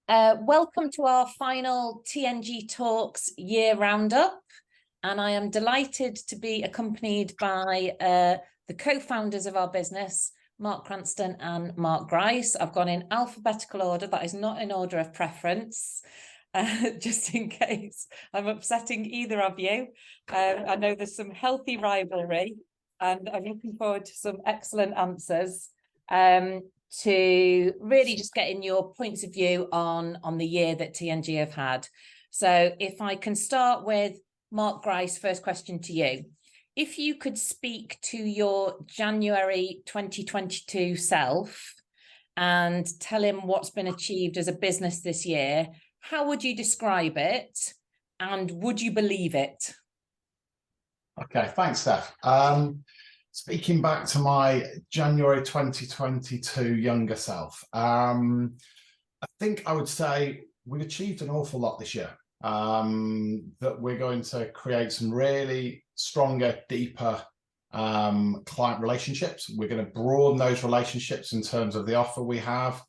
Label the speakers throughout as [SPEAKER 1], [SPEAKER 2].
[SPEAKER 1] Welcome to our final TNG Talks year roundup, and I am delighted to be accompanied by the co-founders of our business, Mark Cranston and Mark Grice. I've gone in alphabetical order. That is not in order of preference, just in case I'm upsetting either of you. I know there's some healthy rivalry, and I'm looking forward to some excellent answers. To really just getting your points of view on the year that TNG have had. So if I can start with Mark Grice, first question to you. If you could speak to your January 2022 self and tell him what's been achieved as a business this year, how would you describe it? And would you believe it?
[SPEAKER 2] Okay, thanks, Steph. Speaking back to my January 2022 younger self, I think I would say we've achieved an awful lot this year. That we're going to create some really stronger, deeper client relationships. We're going to broaden those relationships in terms of the offer we have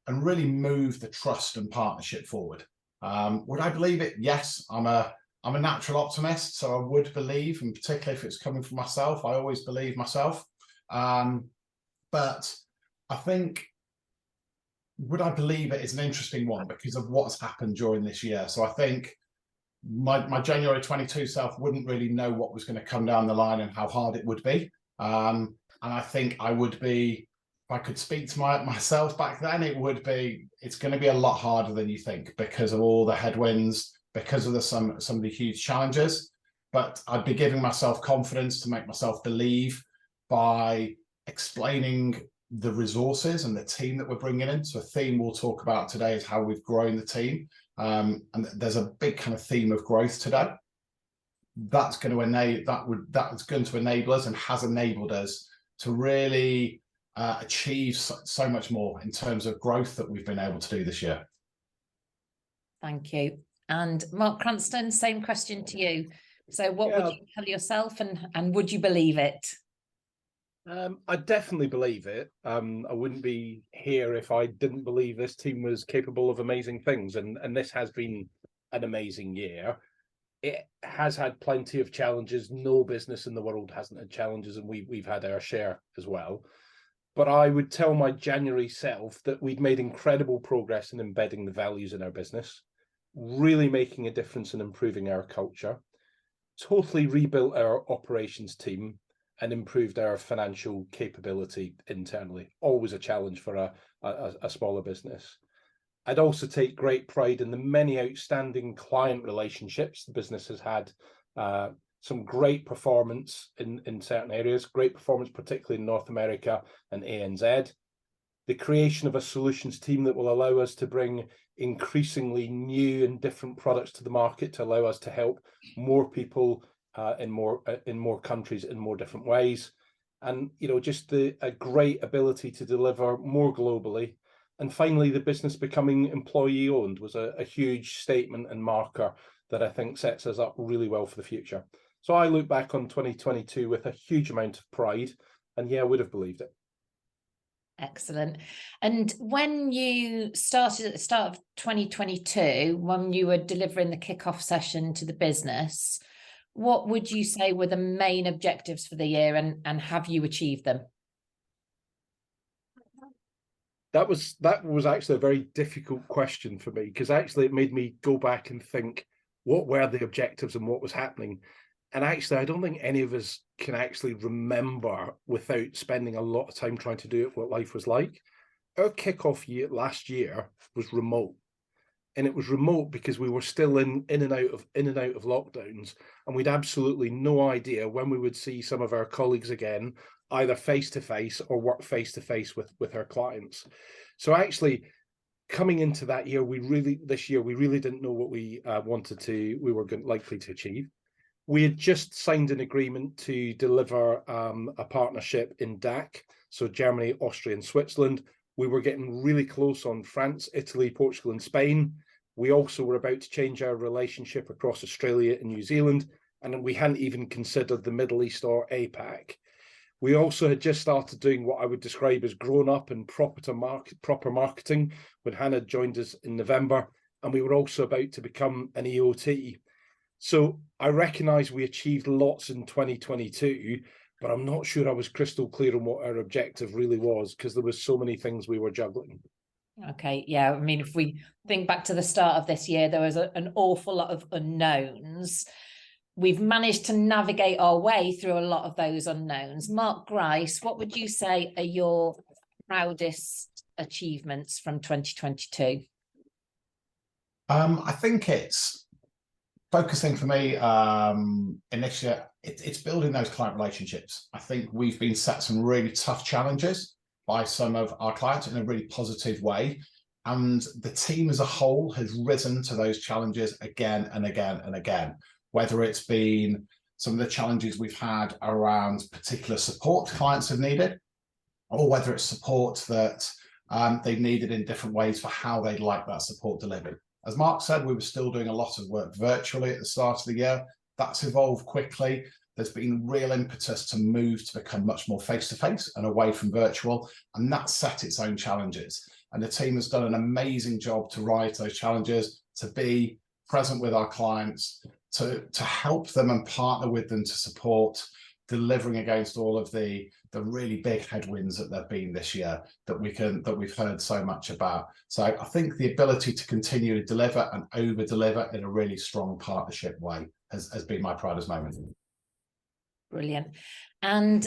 [SPEAKER 2] and really move the trust and partnership forward. Would I believe it? Yes, I'm a natural optimist, so I would believe, and particularly if it's coming from myself, I always believe myself. But I think, would I believe it is an interesting one because of what's happened during this year. So I think my January 22 self wouldn't really know what was going to come down the line and how hard it would be. And I think I would be, if I could speak to myself back then, it's going to be a lot harder than you think because of all the headwinds, because of some of the huge challenges. But I'd be giving myself confidence to make myself believe by explaining the resources and the team that we're bringing in. So a theme we'll talk about today is how we've grown the team. And there's a big kind of theme of growth today. That's going to enable us and has enabled us to really achieve so much more in terms of growth that we've been able to do this year.
[SPEAKER 1] Thank you. And Mark Cranston, same question to you. So what would you tell yourself and would you believe it?
[SPEAKER 3] I definitely believe it. I wouldn't be here if I didn't believe this team was capable of amazing things. And this has been an amazing year. It has had plenty of challenges. No business in the world hasn't had challenges, and we've had our share as well. But I would tell my January self that we'd made incredible progress in embedding the values in our business, really making a difference in improving our culture, totally rebuilt our operations team and improved our financial capability internally. Always a challenge for a smaller business. I'd also take great pride in the many outstanding client relationships the business has had. Some great performance in certain areas, great performance particularly in North America and ANZ. The creation of a solutions team that will allow us to bring increasingly new and different products to the market to allow us to help more people in more countries in more different ways. And just a great ability to deliver more globally. And finally, the business becoming employee owned was a huge statement and marker that I think sets us up really well for the future. So I look back on 2022 with a huge amount of pride, and I would have believed it.
[SPEAKER 1] Excellent. And when you started at the start of 2022, when you were delivering the kickoff session to the business, what would you say were the main objectives for the year, and have you achieved them?
[SPEAKER 3] That was actually a very difficult question for me, because actually it made me go back and think, what were the objectives and what was happening? And actually, I don't think any of us can actually remember without spending a lot of time trying to do it what life was like. Our kickoff year last year was remote. And it was remote because we were still in and out of lockdowns, and we'd absolutely no idea when we would see some of our colleagues again, either face to face or work face to face with our clients. So actually, coming into that year, we really didn't know what we were likely to achieve. We had just signed an agreement to deliver a partnership in DAC, so Germany, Austria, and Switzerland. We were getting really close on France, Italy, Portugal, and Spain. We also were about to change our relationship across Australia and New Zealand, and we hadn't even considered the Middle East or APAC. We also had just started doing what I would describe as grown up and proper marketing when Hannah joined us in November, and we were also about to become an EOT. So I recognise we achieved lots in 2022, but I'm not sure I was crystal clear on what our objective really was, because there was so many things we were juggling.
[SPEAKER 1] Okay, yeah. I mean, if we think back to the start of this year, there was an awful lot of unknowns. We've managed to navigate our way through a lot of those unknowns. Mark Grice, what would you say are your proudest achievements from 2022?
[SPEAKER 2] I think it's focusing for me initially, it's building those client relationships. I think we've been set some really tough challenges by some of our clients in a really positive way. And the team as a whole has risen to those challenges again and again and again, whether it's been some of the challenges we've had around particular support clients have needed, or whether it's support that they've needed in different ways for how they'd like that support delivered. As Mark said, we were still doing a lot of work virtually at the start of the year. That's evolved quickly. There's been real impetus to move to become much more face-to-face and away from virtual, and that set its own challenges. And the team has done an amazing job to rise those challenges, to be present with our clients, to help them and partner with them to support delivering against all of the really big headwinds that there've been this year that we've heard so much about. So I think the ability to continue to deliver and over deliver in a really strong partnership way has been my proudest moment.
[SPEAKER 1] Brilliant. And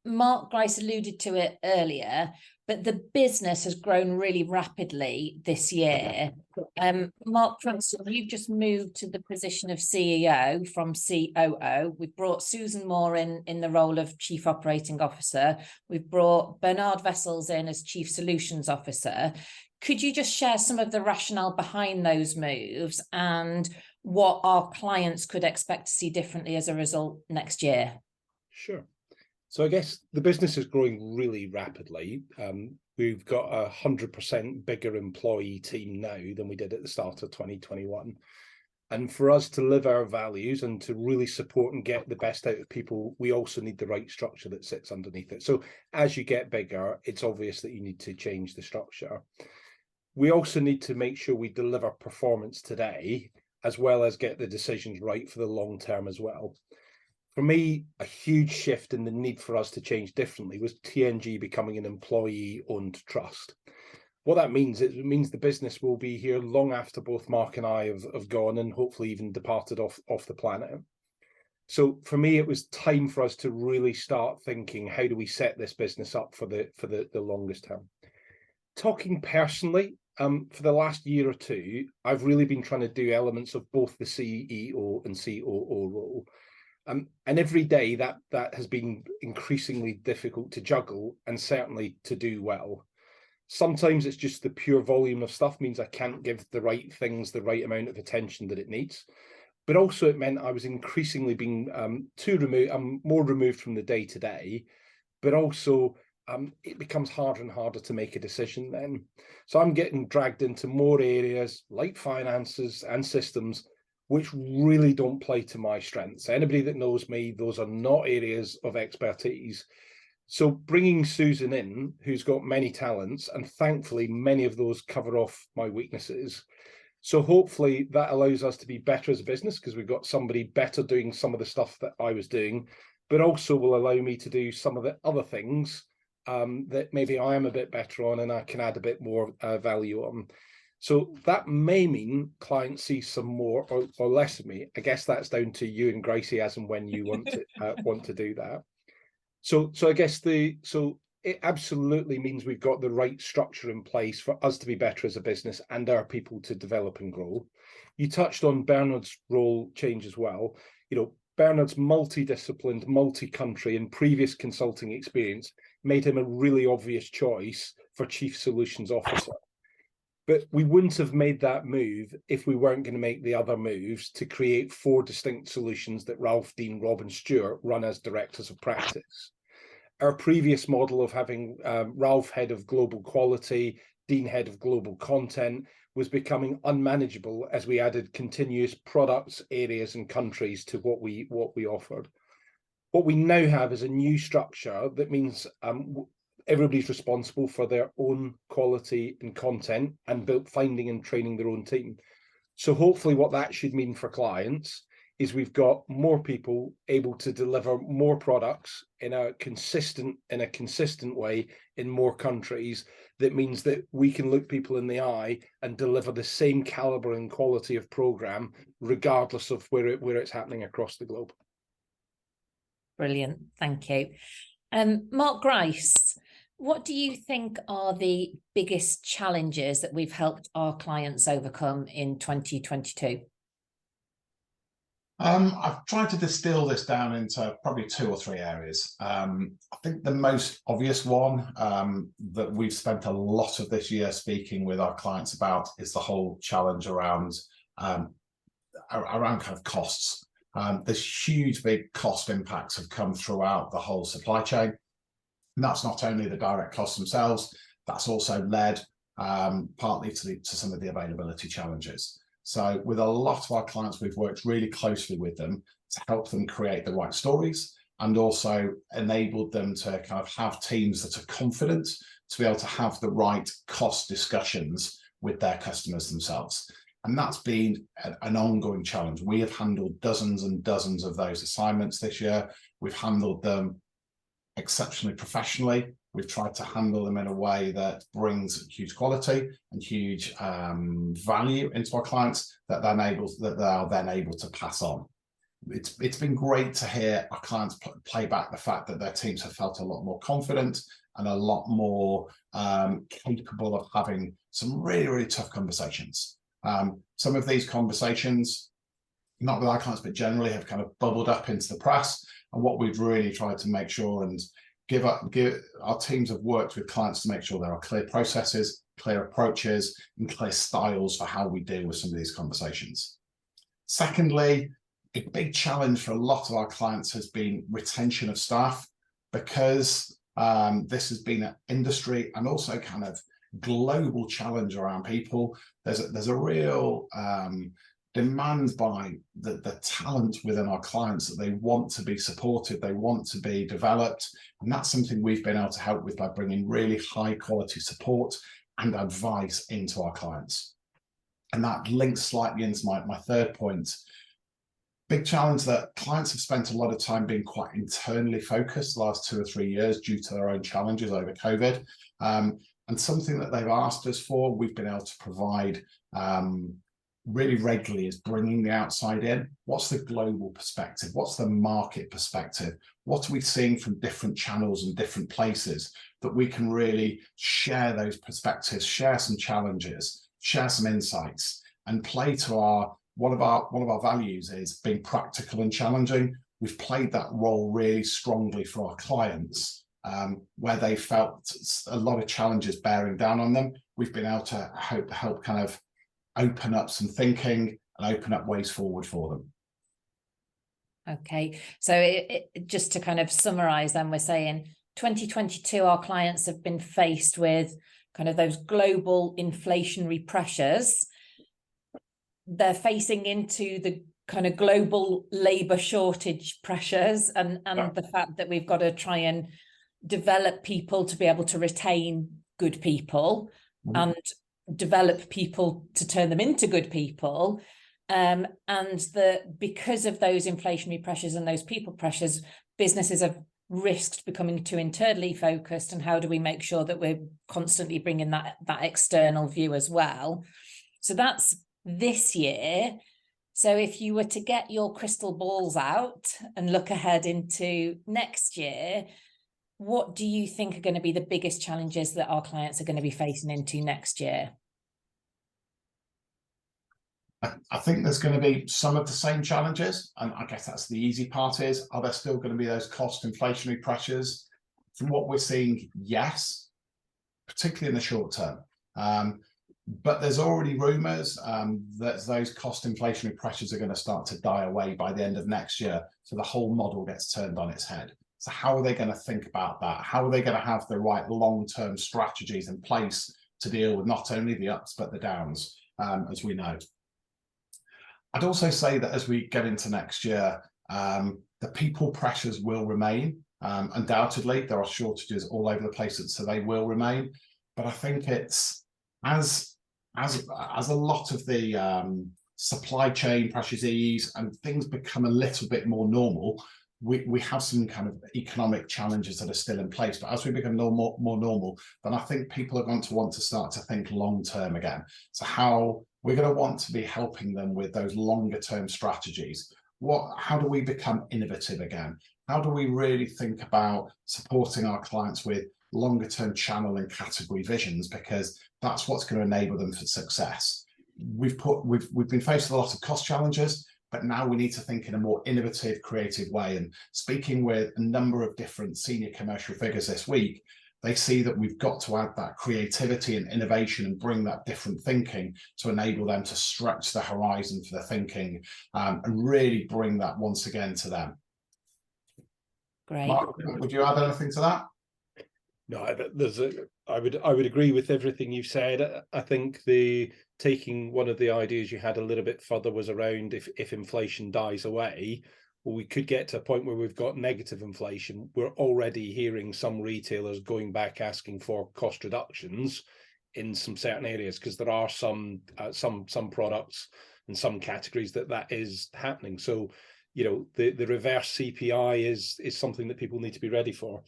[SPEAKER 1] Mark Grice alluded to it earlier, but the business has grown really rapidly this year. Mark Francis, you've just moved to the position of CEO from COO. We've brought Susan Moore in the role of Chief Operating Officer. We've brought Bernard Vessels in as Chief Solutions Officer. Could you just share some of the rationale behind those moves and what our clients could expect to see differently as a result next year?
[SPEAKER 3] Sure. So I guess the business is growing really rapidly. We've got 100% bigger employee team now than we did at the start of 2021. And for us to live our values and to really support and get the best out of people, we also need the right structure that sits underneath it. So as you get bigger, it's obvious that you need to change the structure. We also need to make sure we deliver performance today, as well as get the decisions right for the long term as well. For me, a huge shift in the need for us to change differently was TNG becoming an employee-owned trust. What that means is it means the business will be here long after both Mark and I have gone and hopefully even departed off the planet. So for me, it was time for us to really start thinking, how do we set this business up for the longest term? Talking personally, for the last year or two, I've really been trying to do elements of both the CEO and COO role. And every day that has been increasingly difficult to juggle and certainly to do well. Sometimes it's just the pure volume of stuff means I can't give the right things the right amount of attention that it needs. But also it meant I was increasingly being more removed from the day to day, but also it becomes harder and harder to make a decision then. So I'm getting dragged into more areas like finances and systems, which really don't play to my strengths. Anybody that knows me, those are not areas of expertise. So bringing Susan in, who's got many talents, and thankfully many of those cover off my weaknesses. So hopefully that allows us to be better as a business because we've got somebody better doing some of the stuff that I was doing, but also will allow me to do some of the other things that maybe I am a bit better on and I can add a bit more value on. So that may mean clients see some more or less of me. I guess that's down to you and Gracie as and when you want to do that. So I guess it absolutely means we've got the right structure in place for us to be better as a business and our people to develop and grow. You touched on Bernard's role change as well. You know, Bernard's multidisciplined, multi-country and previous consulting experience made him a really obvious choice for Chief Solutions Officer. But we wouldn't have made that move if we weren't going to make the other moves to create 4 distinct solutions that Ralph, Dean, Rob and Stuart run as directors of practice. Our previous model of having Ralph head of global quality, Dean head of global content was becoming unmanageable as we added continuous products, areas and countries to what we offered. What we now have is a new structure that means everybody's responsible for their own quality and content and finding and training their own team. So hopefully what that should mean for clients is we've got more people able to deliver more products in a consistent way in more countries. That means that we can look people in the eye and deliver the same caliber and quality of program, regardless of where it's happening across the globe.
[SPEAKER 1] Brilliant, thank you. Mark Grice, what do you think are the biggest challenges that we've helped our clients overcome in 2022?
[SPEAKER 2] I've tried to distill this down into probably 2 or 3 areas. I think the most obvious one that we've spent a lot of this year speaking with our clients about is the whole challenge around kind of costs. There's huge, big cost impacts have come throughout the whole supply chain. And that's not only the direct costs themselves, that's also led partly to some of the availability challenges. So with a lot of our clients, we've worked really closely with them to help them create the right stories and also enabled them to kind of have teams that are confident to be able to have the right cost discussions with their customers themselves. And that's been an ongoing challenge. We have handled dozens and dozens of those assignments this year. We've handled them exceptionally professionally. We've tried to handle them in a way that brings huge quality and huge value into our clients that they are then able to pass on. It's been great to hear our clients play back the fact that their teams have felt a lot more confident and a lot more capable of having some really, really tough conversations. Some of these conversations, not with our clients, but generally have kind of bubbled up into the press. And what we've really tried to make sure and give our teams have worked with clients to make sure there are clear processes, clear approaches, and clear styles for how we deal with some of these conversations. Secondly, a big challenge for a lot of our clients has been retention of staff, because this has been an industry and also kind of global challenge around people. There's a real demand by the talent within our clients that they want to be supported, they want to be developed, and that's something we've been able to help with by bringing really high quality support and advice into our clients. And that links slightly into my third point. Big challenge that clients have spent a lot of time being quite internally focused the last 2 or 3 years due to their own challenges over COVID. And something that they've asked us for, we've been able to provide really regularly, is bringing the outside in. What's the global perspective? What's the market perspective? What are we seeing from different channels and different places that we can really share those perspectives, share some challenges, share some insights, and play to one of our values is being practical and challenging. We've played that role really strongly for our clients, where they felt a lot of challenges bearing down on them. We've been able to help kind of open up some thinking and open up ways forward for them.
[SPEAKER 1] Okay, so just to kind of summarize, then we're saying 2022, our clients have been faced with kind of those global inflationary pressures. They're facing into the kind of global labor shortage pressures and the fact that we've got to try and develop people to be able to retain good people and develop people to turn them into good people, and that because of those inflationary pressures and those people pressures, businesses have risked becoming too internally focused. And how do we make sure that we're constantly bringing that external view as well? So that's this year. So if you were to get your crystal balls out and look ahead into next year, what do you think are going to be the biggest challenges that our clients are going to be facing into next year?
[SPEAKER 2] I think there's going to be some of the same challenges, and I guess that's the easy part is, are there still going to be those cost inflationary pressures? From what we're seeing, yes, particularly in the short term. But there's already rumours that those cost inflationary pressures are going to start to die away by the end of next year. So the whole model gets turned on its head. So how are they going to think about that? How are they going to have the right long-term strategies in place to deal with not only the ups but the downs, as we know? I'd also say that as we get into next year, The people pressures will remain. Undoubtedly, there are shortages all over the place, so they will remain. But I think it's as a lot of the supply chain pressures ease and things become a little bit more normal, we have some kind of economic challenges that are still in place. But as we become more normal, then I think people are going to want to start to think long term again. So how we're going to want to be helping them with those longer term strategies. How do we become innovative again? How do we really think about supporting our clients with longer term channel and category visions? Because that's what's going to enable them for success. We've been faced with a lot of cost challenges, but now we need to think in a more innovative, creative way. And speaking with a number of different senior commercial figures this week, they see that we've got to add that creativity and innovation and bring that different thinking to enable them to stretch the horizon for their thinking, and really bring that once again to them.
[SPEAKER 1] Great.
[SPEAKER 2] Mark, would you add anything to that?
[SPEAKER 3] No, I would agree with everything you've said. I think taking one of the ideas you had a little bit further was around if inflation dies away, well, we could get to a point where we've got negative inflation. We're already hearing some retailers going back asking for cost reductions in some certain areas, because there are some products and some categories that is happening. So, you know, the reverse CPI is something that people need to be ready for.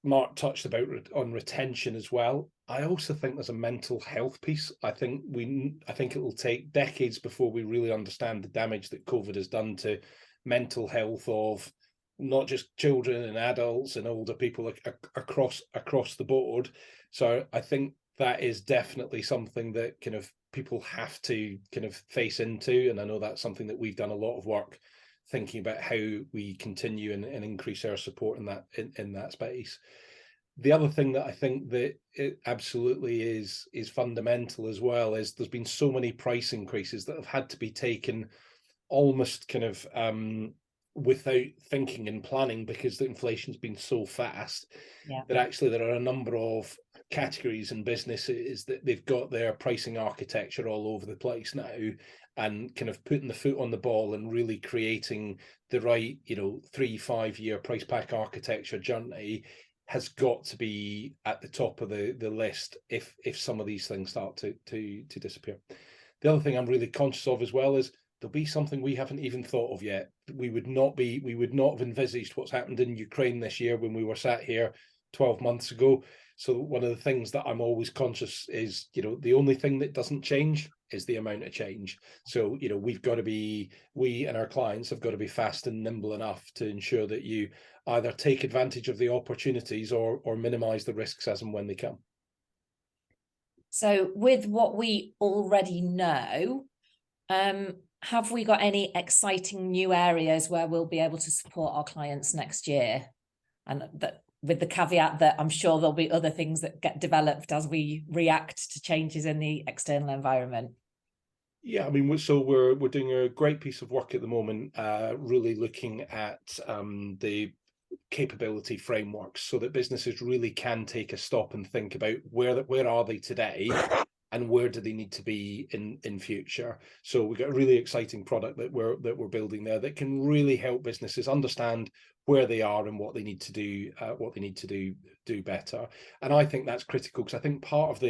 [SPEAKER 3] Mark touched on retention as well. I also think there's a mental health piece. I think it will take decades before we really understand the damage that COVID has done to mental health of not just children and adults and older people across the board. So I think that is definitely something that kind of people have to kind of face into. And I know that's something that we've done a lot of work thinking about how we continue and increase our support in that space. The other thing that I think that it absolutely is fundamental as well is there's been so many price increases that have had to be taken almost kind of without thinking and planning, because the inflation's been so fast.
[SPEAKER 1] Yeah.
[SPEAKER 3] That actually there are a number of categories and businesses that they've got their pricing architecture all over the place now, and kind of putting the foot on the ball and really creating the right, 3-5 year price pack architecture journey has got to be at the top of the list if some of these things start to disappear. The other thing I'm really conscious of as well is there'll be something we haven't even thought of yet. We would not have envisaged what's happened in Ukraine this year when we were sat here 12 months ago. So one of the things that I'm always conscious is, the only thing that doesn't change is the amount of change. So, we and our clients have got to be fast and nimble enough to ensure that you either take advantage of the opportunities or minimize the risks as and when they come.
[SPEAKER 1] So with what we already know, have we got any exciting new areas where we'll be able to support our clients next year? And that, with the caveat that I'm sure there'll be other things that get developed as we react to changes in the external environment.
[SPEAKER 3] Yeah, I mean, so we're doing a great piece of work at the moment, really looking at the capability frameworks so that businesses really can take a stop and think about where are they today and where do they need to be in future. So we've got a really exciting product that we're building there that can really help businesses understand where they are and what they need to do better. And I think that's critical, because I think part of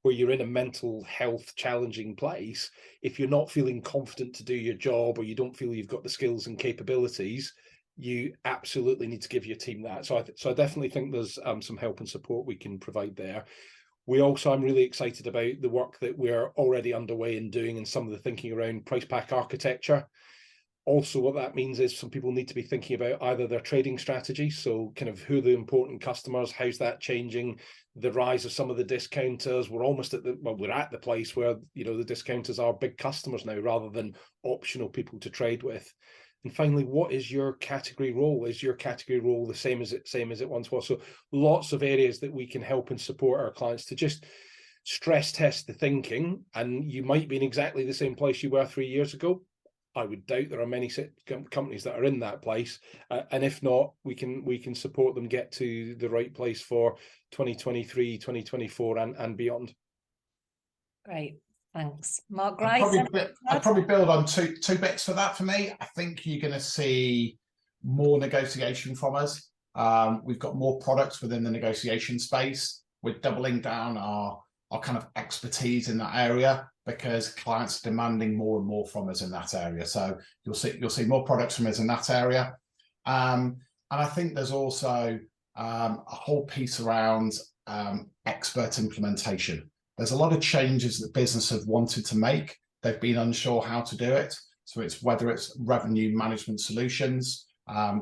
[SPEAKER 3] where you're in a mental health challenging place, if you're not feeling confident to do your job or you don't feel you've got the skills and capabilities, you absolutely need to give your team that. So I definitely think there's some help and support we can provide there. I'm really excited about the work that we're already underway in doing and some of the thinking around price pack architecture. Also, what that means is some people need to be thinking about either their trading strategy, so kind of who are the important customers, how's that changing, the rise of some of the discounters. We're almost at the place where, the discounters are big customers now rather than optional people to trade with. And finally, what is your category role? Is your category role the same as it once was? So lots of areas that we can help and support our clients to just stress test the thinking. And you might be in exactly the same place you were 3 years ago. I would doubt there are many companies that are in that place. And if not, we can support them get to the right place for 2023, 2024 and beyond.
[SPEAKER 1] Great. Thanks. Mark
[SPEAKER 2] I'd
[SPEAKER 1] Grice?
[SPEAKER 2] probably build on two bits for that for me. I think you're going to see more negotiation from us. We've got more products within the negotiation space. We're doubling down our kind of expertise in that area because clients are demanding more and more from us in that area. So you'll see more products from us in that area. And I think there's also a whole piece around expert implementation. There's a lot of changes that business have wanted to make. They've been unsure how to do it. So it's whether it's revenue management solutions,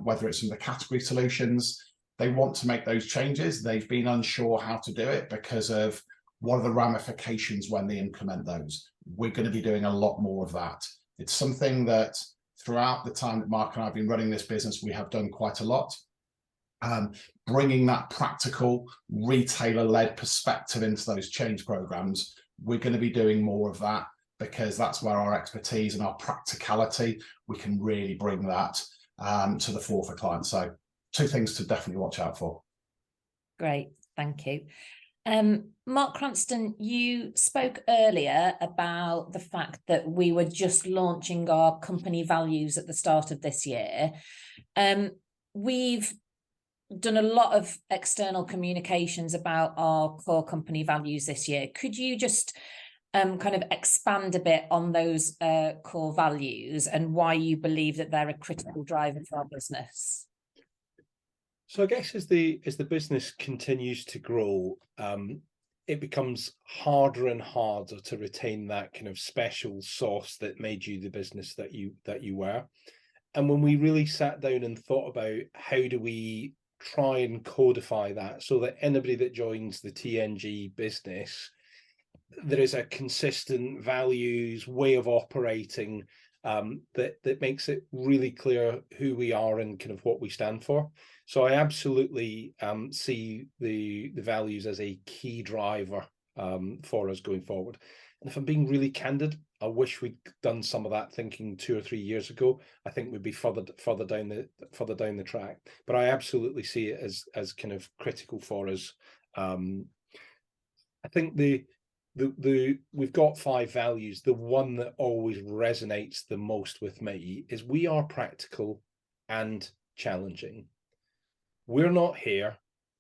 [SPEAKER 2] whether it's in the category solutions, they want to make those changes. They've been unsure how to do it because of what are the ramifications when they implement those. We're going to be doing a lot more of that. It's something that throughout the time that Mark and I have been running this business, we have done quite a lot. Bringing that practical retailer-led perspective into those change programs, we're going to be doing more of that because that's where our expertise and our practicality, we can really bring that to the fore for clients. So two things to definitely watch out for.
[SPEAKER 1] Great, thank you. Mark Cranston, you spoke earlier about the fact that we were just launching our company values at the start of this year. We've done a lot of external communications about our core company values this year. Could you just kind of expand a bit on those core values and why you believe that they're a critical driver for our business?
[SPEAKER 3] So I guess as the business continues to grow, it becomes harder and harder to retain that kind of special sauce that made you the business that you were. And when we really sat down and thought about how do we try and codify that so that anybody that joins the TNG business, there is a consistent values, way of operating that makes it really clear who we are and kind of what we stand for. So I absolutely see the values as a key driver for us going forward. And if I'm being really candid, I wish we'd done some of that thinking 2 or 3 years ago. I think we'd be further down the track. But I absolutely see it as kind of critical for us. I think we've got 5 values. The one that always resonates the most with me is we are practical and challenging. We're not here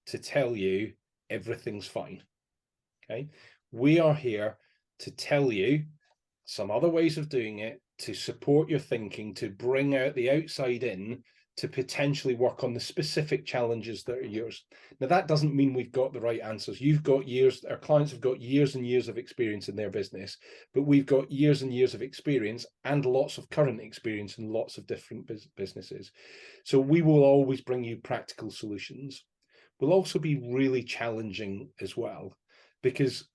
[SPEAKER 3] to tell you everything's fine. Okay, we are here to tell you some other ways of doing it, to support your thinking, to bring out the outside in, to potentially work on the specific challenges that are yours. Now, that doesn't mean we've got the right answers. You've got years, our clients have got years and years of experience in their business, but we've got years and years of experience and lots of current experience in lots of different businesses. So we will always bring you practical solutions. We'll also be really challenging as well, because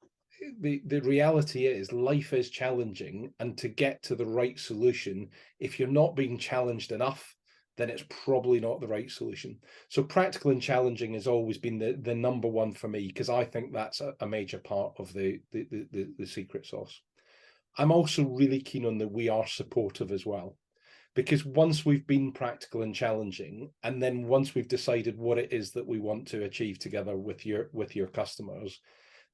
[SPEAKER 3] the reality is life is challenging, and to get to the right solution, if you're not being challenged enough, then it's probably not the right solution. So practical and challenging has always been the number one for me, because I think that's a major part of the secret sauce. I'm also really keen on the we are supportive as well, because once we've been practical and challenging, and then once we've decided what it is that we want to achieve together with your customers,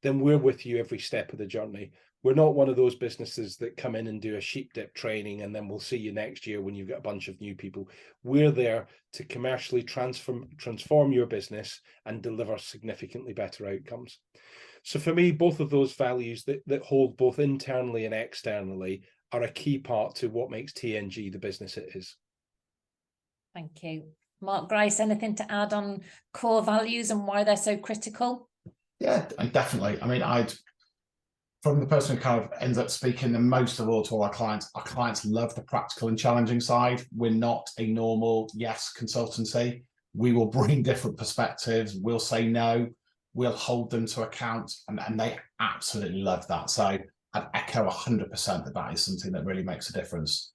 [SPEAKER 3] then we're with you every step of the journey. We're not one of those businesses that come in and do a sheep dip training and then we'll see you next year when you've got a bunch of new people. We're there to commercially transform your business and deliver significantly better outcomes. So for me, both of those values that hold both internally and externally are a key part to what makes TNG the business it is.
[SPEAKER 1] Thank you. Mark Grice, anything to add on core values and why they're so critical?
[SPEAKER 2] Yeah, definitely. I mean, from the person who kind of ends up speaking the most of all to all our clients love the practical and challenging side. We're not a normal yes consultancy. We will bring different perspectives. We'll say no. We'll hold them to account, and they absolutely love that. So I'd echo 100% that is something that really makes a difference.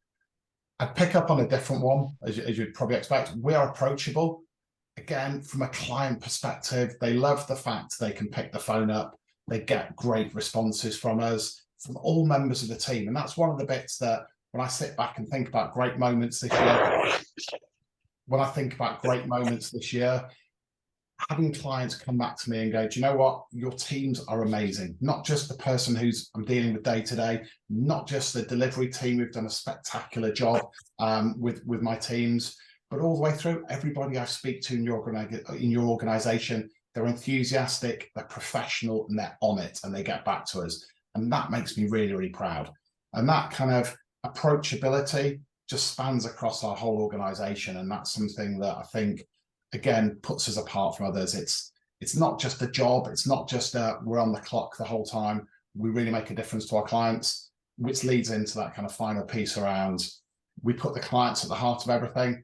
[SPEAKER 2] I'd pick up on a different one, as you'd probably expect. We are approachable. Again, from a client perspective, they love the fact they can pick the phone up. They get great responses from us, from all members of the team. And that's one of the bits that when I sit back and think about great moments this year, having clients come back to me and go, do you know what? Your teams are amazing. Not just the person who's I'm dealing with day to day, not just the delivery team who've done a spectacular job with my teams, but all the way through everybody I speak to in your organization. They're enthusiastic, they're professional, and they're on it, and they get back to us. And that makes me really, really proud. And that kind of approachability just spans across our whole organization. And that's something that I think, again, puts us apart from others. It's not just a job. It's not just we're on the clock the whole time. We really make a difference to our clients, which leads into that kind of final piece around we put the clients at the heart of everything.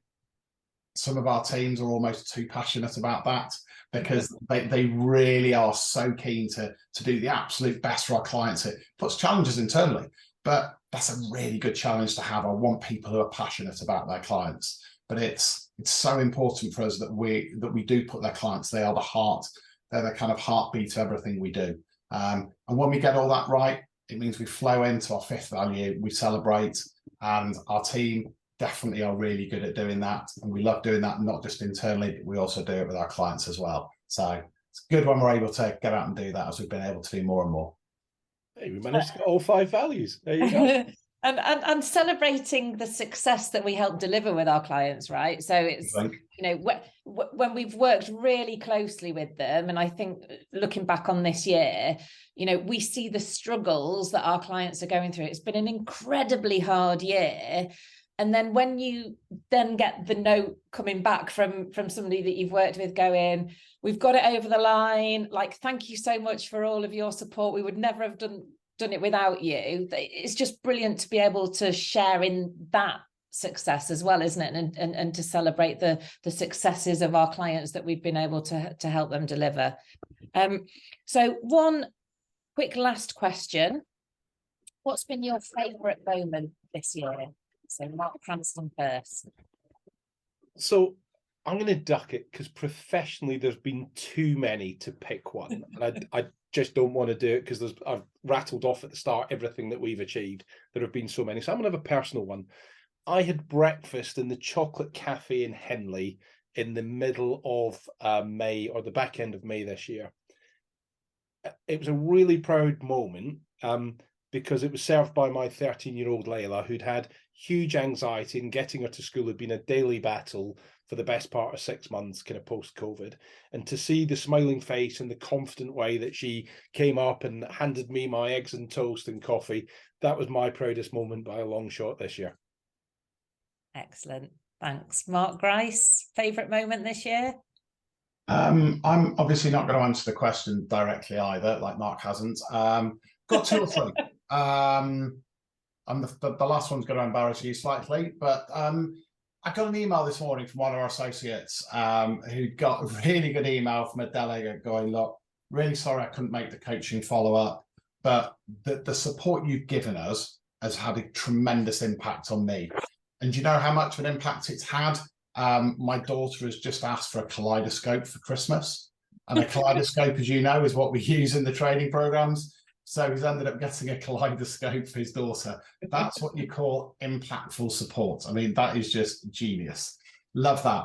[SPEAKER 2] Some of our teams are almost too passionate about that because they really are so keen to do the absolute best for our clients. It puts challenges internally, but that's a really good challenge to have. I want people who are passionate about their clients, but it's so important for us that we do put their clients. They are the heart. They're the kind of heartbeat of everything we do. And when we get all that right, it means we flow into our fifth value. We celebrate, and our team definitely are really good at doing that, and we love doing that, not just internally, but we also do it with our clients as well. So it's good when we're able to get out and do that, as we've been able to do more and more.
[SPEAKER 3] Hey, we managed to get all 5 values. There you go.
[SPEAKER 1] and celebrating the success that we help deliver with our clients, right? So it's, you know, when we've worked really closely with them, and I think looking back on this year, you know, we see the struggles that our clients are going through. It's been an incredibly hard year. And then when you then get the note coming back from somebody that you've worked with going, we've got it over the line, like, thank you so much for all of your support. We would never have done it without you. It's just brilliant to be able to share in that success as well, isn't it? And to celebrate the successes of our clients that we've been able to help them deliver. So one quick last question. What's been your favourite moment this year? So Mark Cranston first.
[SPEAKER 3] So I'm going to duck it because professionally there's been too many to pick one. And I just don't want to do it because I've rattled off at the start everything that we've achieved. There have been so many. So I'm going to have a personal one. I had breakfast in the Chocolate Cafe in Henley in the middle of May, or the back end of May this year. It was a really proud moment because it was served by my 13-year-old Layla, who'd had huge anxiety, and getting her to school had been a daily battle for the best part of 6 months, kind of post-COVID. And to see the smiling face and the confident way that she came up and handed me my eggs and toast and coffee, that was my proudest moment by a long shot this year.
[SPEAKER 1] Excellent. Thanks. Mark Grice, favourite moment this year?
[SPEAKER 2] I'm obviously not going to answer the question directly either, like Mark hasn't. Got 2 or 3. And the last one's going to embarrass you slightly, but I got an email this morning from one of our associates who got a really good email from a delegate going, look, really sorry I couldn't make the coaching follow-up, but the support you've given us has had a tremendous impact on me. And do you know how much of an impact it's had? My daughter has just asked for a kaleidoscope for Christmas. And a kaleidoscope, as you know, is what we use in the training programs. So he's ended up getting a kaleidoscope for his daughter. That's what you call impactful support. I mean, that is just genius. Love that.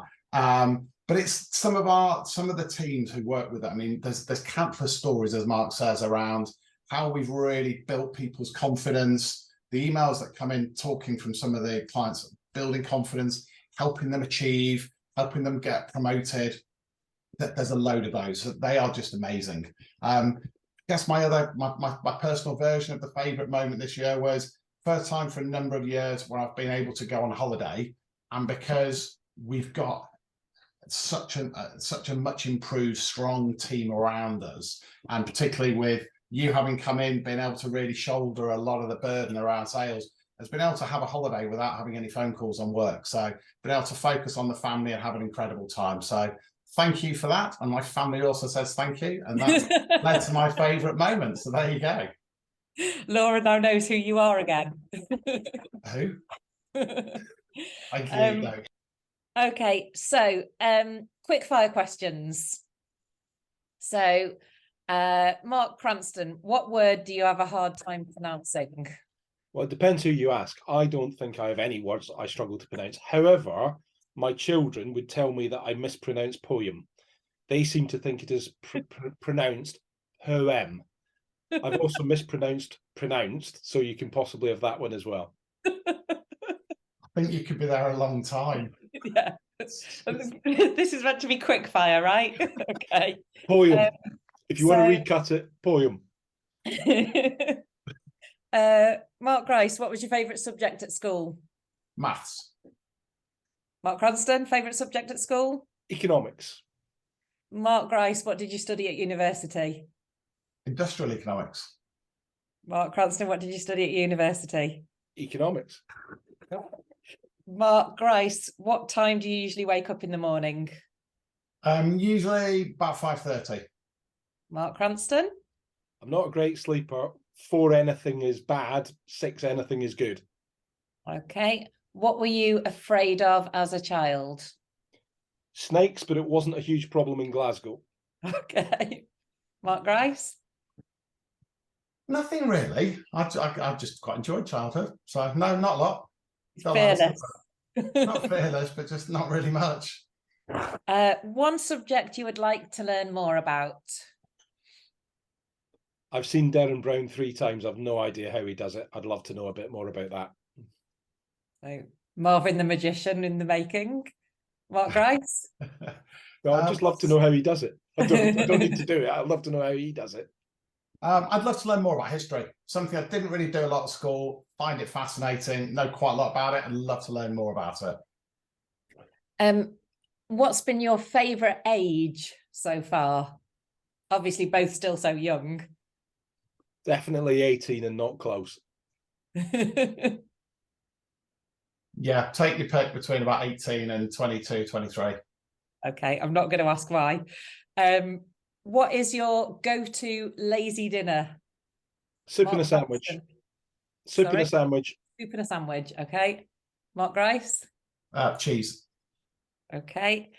[SPEAKER 2] But it's some of the teams who work with it. I mean, there's countless stories, as Mark says, around how we've really built people's confidence. The emails that come in talking from some of the clients, building confidence, helping them achieve, helping them get promoted. There's a load of those. They are just amazing. I guess my personal version of the favourite moment this year was first time for a number of years where I've been able to go on holiday, and because we've got such a much improved, strong team around us, and particularly with you having come in, being able to really shoulder a lot of the burden around sales, has been able to have a holiday without having any phone calls on work. So been able to focus on the family and have an incredible time. So thank you for that. And my family also says thank you. And that's led to my favourite moment. So there you go.
[SPEAKER 1] Laura now knows who you are again.
[SPEAKER 2] Who? Thank you.
[SPEAKER 1] Okay, so quick fire questions. So Mark Cranston, what word do you have a hard time pronouncing?
[SPEAKER 3] Well, it depends who you ask. I don't think I have any words I struggle to pronounce. However, my children would tell me that I mispronounce poem. They seem to think it is pronounced Hoem. I've also mispronounced pronounced, so you can possibly have that one as well.
[SPEAKER 2] I think you could be there a long time.
[SPEAKER 1] Yeah. This is meant to be quick fire, right? Okay.
[SPEAKER 3] Poem. If you want to recut it, poem.
[SPEAKER 1] Mark Grice, what was your favourite subject at school?
[SPEAKER 2] Maths.
[SPEAKER 1] Mark Cranston, favourite subject at school?
[SPEAKER 3] Economics.
[SPEAKER 1] Mark Grice, what did you study at university?
[SPEAKER 2] Industrial economics.
[SPEAKER 1] Mark Cranston, what did you study at university?
[SPEAKER 3] Economics.
[SPEAKER 1] Mark Grice, what time do you usually wake up in the morning?
[SPEAKER 2] Usually about 5:30.
[SPEAKER 1] Mark Cranston?
[SPEAKER 3] I'm not a great sleeper. 4 anything is bad, 6 anything is good.
[SPEAKER 1] Okay. What were you afraid of as a child?
[SPEAKER 3] Snakes, but it wasn't a huge problem in Glasgow.
[SPEAKER 1] Okay. Mark Grice?
[SPEAKER 2] Nothing really. I just quite enjoyed childhood. So no, not a lot.
[SPEAKER 1] Fearless.
[SPEAKER 2] Not fearless, but just not really much.
[SPEAKER 1] One subject you would like to learn more about?
[SPEAKER 3] I've seen Derren Brown 3 times. I've no idea how he does it. I'd love to know a bit more about that.
[SPEAKER 1] So Marvin the Magician in the making. Mark Grice?
[SPEAKER 3] No, I'd just love to know how he does it. I don't need to do it. I'd love to know how he does it.
[SPEAKER 2] I'd love to learn more about history. Something I didn't really do a lot at school. Find it fascinating. Know quite a lot about it, and love to learn more about
[SPEAKER 1] it. What's been your favourite age so far? Obviously, both still so young.
[SPEAKER 3] Definitely 18 and not close.
[SPEAKER 2] Yeah, take your pick between about 18 and 22, 23.
[SPEAKER 1] Okay, I'm not going to ask why. What is your go-to lazy dinner?
[SPEAKER 3] Soup and a sandwich. Soup and a sandwich.
[SPEAKER 1] Soup and a sandwich, okay. Mark Grice?
[SPEAKER 2] Cheese.
[SPEAKER 1] Okay.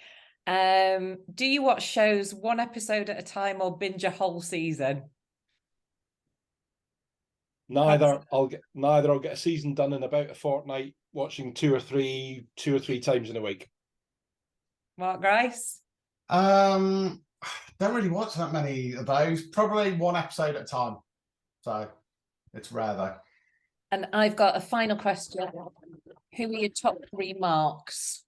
[SPEAKER 1] Do you watch shows one episode at a time or binge a whole season?
[SPEAKER 3] Neither. I'll get a season done in about a fortnight, watching two or three times in a week.
[SPEAKER 1] Mark Grice?
[SPEAKER 2] Don't really watch that many of those. Probably one episode at a time. So it's rare though.
[SPEAKER 1] And I've got a final question. Who are your top 3 marks?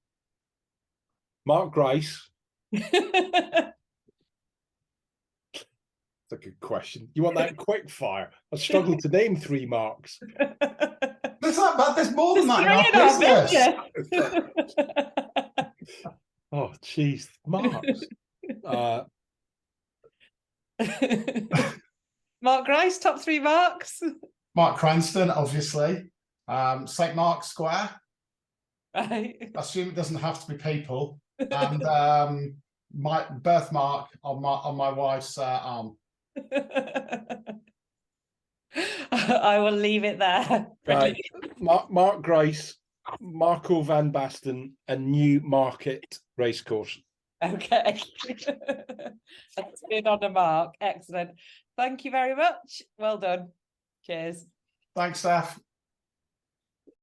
[SPEAKER 3] Mark Grice. That's a good question. You want that quick fire? I struggle to name 3 marks.
[SPEAKER 2] There's more than that in our business.
[SPEAKER 3] Oh, jeez, marks.
[SPEAKER 1] Mark Grice, top 3 marks.
[SPEAKER 2] Mark Cranston, obviously. St. Mark's Square.
[SPEAKER 1] Right.
[SPEAKER 2] I assume it doesn't have to be people. And my birthmark on my wife's arm.
[SPEAKER 1] I will leave it there.
[SPEAKER 3] Right. Mark Grice, Marco van Basten, and Newmarket Racecourse.
[SPEAKER 1] Okay. That's good on the mark. Excellent. Thank you very much. Well done. Cheers.
[SPEAKER 2] Thanks, Steph.